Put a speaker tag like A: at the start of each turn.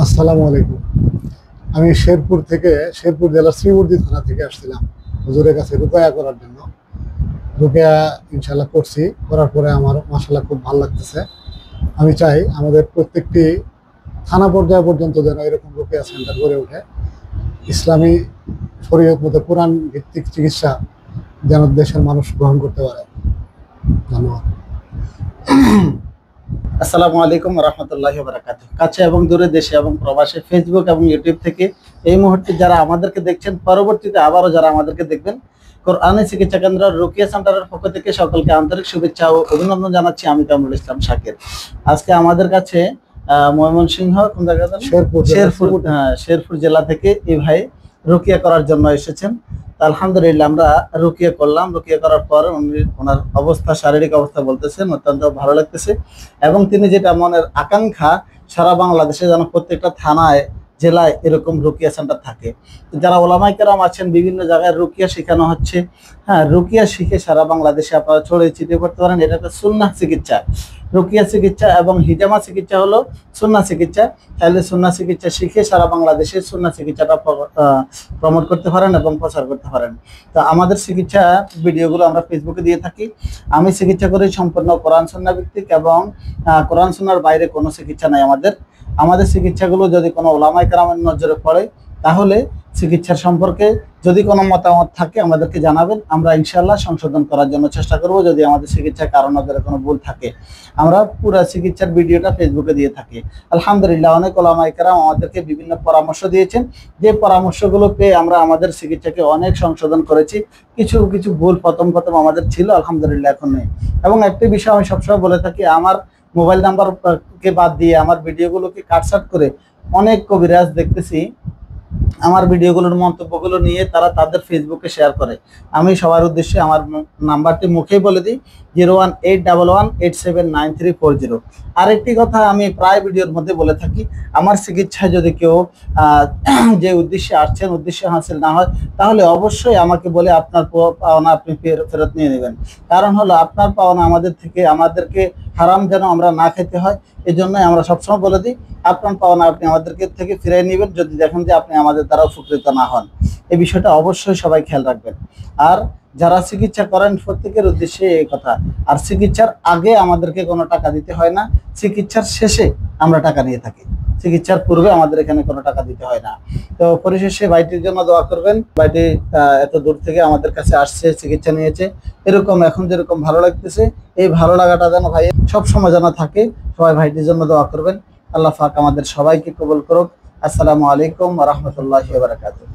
A: আসসালামু আলাইকুম। আমি শেরপুর জেলার শ্রীবর্দী থানা থেকে আসছিলাম হুজুরের কাছে রুকিয়া করার জন্য। রুকিয়া ইনশাল্লাহ করছি, করার পরে আমার মাশাআল্লাহ খুব ভালো লাগতেছে। আমি চাই আমাদের প্রত্যেকটি থানা পর্যায় পর্যন্ত যেন এরকম রুকিয়া সেন্টার গড়ে ওঠে। ইসলামী শরীয়ত মতে কোরআন ভিত্তিক চিকিৎসা যেন দেশের মানুষ গ্রহণ করতে পারে। ধন্যবাদ।
B: আসসালামু আলাইকুম রহমতুল্লাহি ওয়া বারাকাতুহু। কাছে এবং দূরে, দেশে এবং প্রবাসে, ফেসবুক এবং ইউটিউব থেকে এই মুহূর্তে যারা আমাদেরকে দেখছেন, পরবর্তীতে আবারও যারা আমাদেরকে দেখবেন, কোরআনী চিকিৎসা কেন্দ্র রুকিয়া সেন্টারের পক্ষ থেকে সকলকে আন্তরিক শুভেচ্ছা ও অভিনন্দন জানাচ্ছি। আমি কামরুল ইসলাম শাকির। আজকে আমাদের কাছে ময়মনসিংহ কোন জায়গা জানেন? শেরপুর জেলা থেকে এই ভাই রুকিয়া করার জন্য এসেছেন। আলহামদুলিল্লাহ আমরা রুকিয়া করলাম। রুকিয়া করার পর ওনার অবস্থা, শারীরিক অবস্থা বলতেছেন অত্যন্ত ভালো লাগতেছে, এবং তিনি যেটা মনের আকাঙ্ক্ষা, সারা বাংলাদেশে যেন প্রত্যেকটা থানায়, জেলায় এরকম রুকিয়া সেন্টার থাকে। যারা ওলামায়ে কেরাম আছেন, বিভিন্ন জায়গায় রুকিয়া শেখানো হচ্ছে। হ্যাঁ, রুকিয়া শিখে সারা বাংলাদেশে আপনারা ছড়িয়ে ছিটিয়ে পড়তে পারেন। এটা একটা সুন্নাহ চিকিৎসা। রুকিয়া চিকিৎসা এবং হিজামা চিকিৎসা হলো সুন্নাহ চিকিৎসা। তাহলে সুন্নাহ চিকিৎসা শিখে সারা বাংলাদেশে সুন্নাহ চিকিৎসাটা প্রমোট করতে পারেন এবং প্রচার করতে পারেন। তো আমাদের চিকিৎসা ভিডিওগুলো আমরা ফেসবুকে দিয়ে থাকি। আমি চিকিৎসা করি সম্পূর্ণ কোরআন সুন্নাহ ভিত্তিক, এবং কোরআন সুন্নাহর বাইরে কোনো চিকিৎসা নাই আমাদের চিকিৎসাগুলো যদি কোনো ওলামায়ে কেরামের নজরে পড়ে, তাহলে চিকিৎসার সম্পর্কে যদি কোনো মতামত থাকে আমাদেরকে জানাবেন। আমরা ইনশাআল্লাহ সংশোধন করার জন্য চেষ্টা করব। যদি আমাদের চিকিৎসার কারণ কোনো ভুল থাকে, আমরা পুরো চিকিৎসার ভিডিওটা ফেসবুকে দিয়ে থাকি। আলহামদুলিল্লাহ, অনেক ওলামায়ে কেরাম আমাদেরকে বিভিন্ন পরামর্শ দিয়েছেন, যে পরামর্শগুলো পেয়ে আমরা আমাদের চিকিৎসাকে অনেক সংশোধন করেছি। কিছু কিছু ভুল প্রথম আমাদের ছিল, আলহামদুলিল্লাহ এখন নেই। এবং একটি বিষয় আমি সবসময় বলে থাকি, আমার মোবাইল নাম্বারকে বাদ দিয়ে আমার ভিডিওগুলোকে কাটছাট করে অনেক কবিরাজ দেখতেছি আমার ভিডিওগুলোর মন্তব্যগুলো নিয়ে তারা তাদের ফেসবুকে শেয়ার করে। আমি সবার উদ্দেশ্যে আমার নাম্বারটি মুখেই বলে দিই, 018118793040। আরেকটি কথা আমি প্রায় ভিডিওর মধ্যে বলে থাকি, আমার চিকিৎসায় যদি কেউ যে উদ্দেশ্যে আসছেন উদ্দেশ্য হাসিল না হয়, তাহলে অবশ্যই আমাকে বলে আপনার পাওনা আপনি ফেরত নিয়ে নেবেন। কারণ হলো আপনার পাওনা আমাদেরকে হারাম যেন আমরা না খেতে হয়, এই জন্যই আমরা সবসময় বলে দিই আপনার পাওনা আপনি আমাদেরকে থেকে ফিরিয়ে নেবেন, যদি দেখেন যে আপনি আমাদের দ্বারা উপকৃত না হন। এই বিষয়টা অবশ্যই সবাই খেয়াল রাখবেন। আর যারা চিকিৎসা করেন প্রত্যেকের উদ্দেশ্যে এই কথা, আর চিকিৎসার আগে আমাদেরকে কোনো টাকা দিতে হয় না, চিকিৎসার শেষে আমরা টাকা নিয়ে থাকি। চিকিৎসার পূর্বে আমাদের এখানে কোনো টাকা দিতে হয় না। তো পরিশেষে ভাইটির জন্য দোয়া করবেন। ভাইটি এত দূর থেকে আমাদের কাছে আসছে, চিকিৎসা নিয়েছে। এরকম এখন যেরকম ভালো লাগতেছে, এই ভালো লাগাটা যেন ভাই সব সময় যেন থাকে। সবাই ভাইটির জন্য দোয়া করবেন। আল্লাহ পাক আমাদের সবাইকে কবুল করুক। আসসালামু আলাইকুম ওয়া রাহমাতুল্লাহি ওয়া বারাকাতুহু।